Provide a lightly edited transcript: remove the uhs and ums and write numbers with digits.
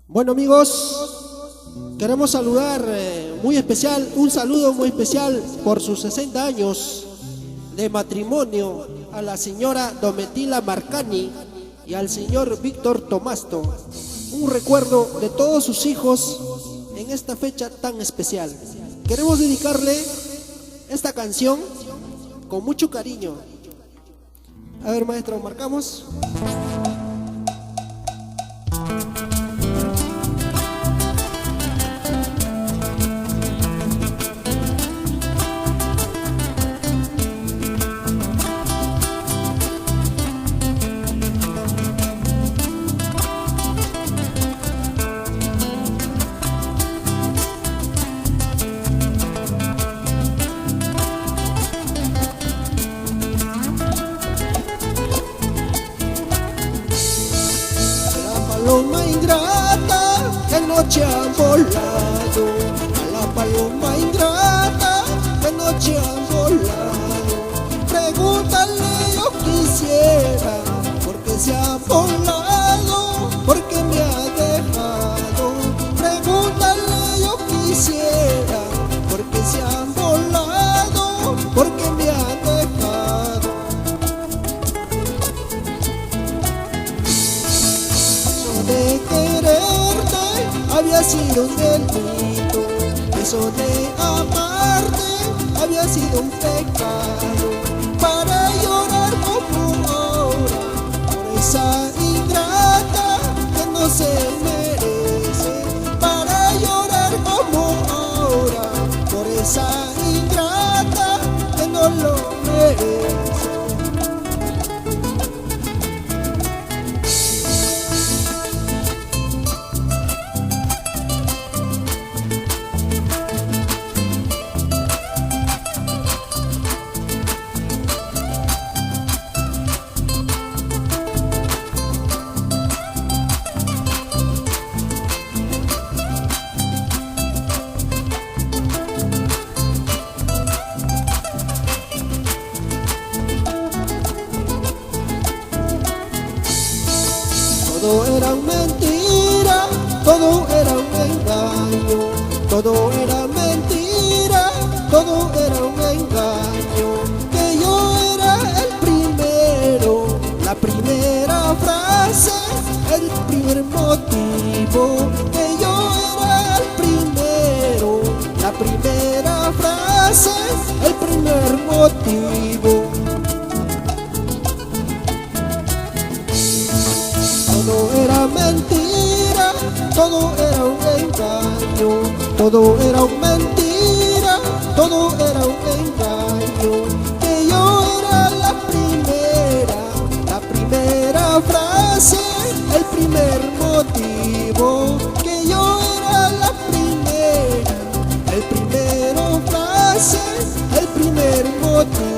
Bueno, amigos, queremos saludar un saludo muy especial por sus 60 años de matrimonio a la señora Domitila Marcani y al señor Víctor Tomasto. Un recuerdo de todos sus hijos en esta fecha tan especial. Queremos dedicarle esta canción con mucho cariño. A ver, maestro, marcamos. Paloma ingrata que anoche han volado, a la paloma ingrata que anoche han volado. Pregúntale, yo quisiera, ¿por qué se ha volado? ¿Por qué me ha dejado? Pregúntale, yo quisiera, ¿por qué se han volado? ¿Por qué me ha dejado? De quererte había sido un delito, eso de amarte había sido un pecado, para llorar como ahora por esa ingrata que no se merece, para llorar como ahora por esa ingrata que no lo merece. Todo era mentira, todo era un engaño, todo era mentira, todo era un engaño, que yo era el primero, la primera frase, el primer motivo, que yo era el primero, la primera frase, el primer motivo. Todo era mentira, todo era un engaño, todo era una mentira, todo era un engaño, que yo era la primera frase, el primer motivo, que yo era la primera frase, el primer motivo.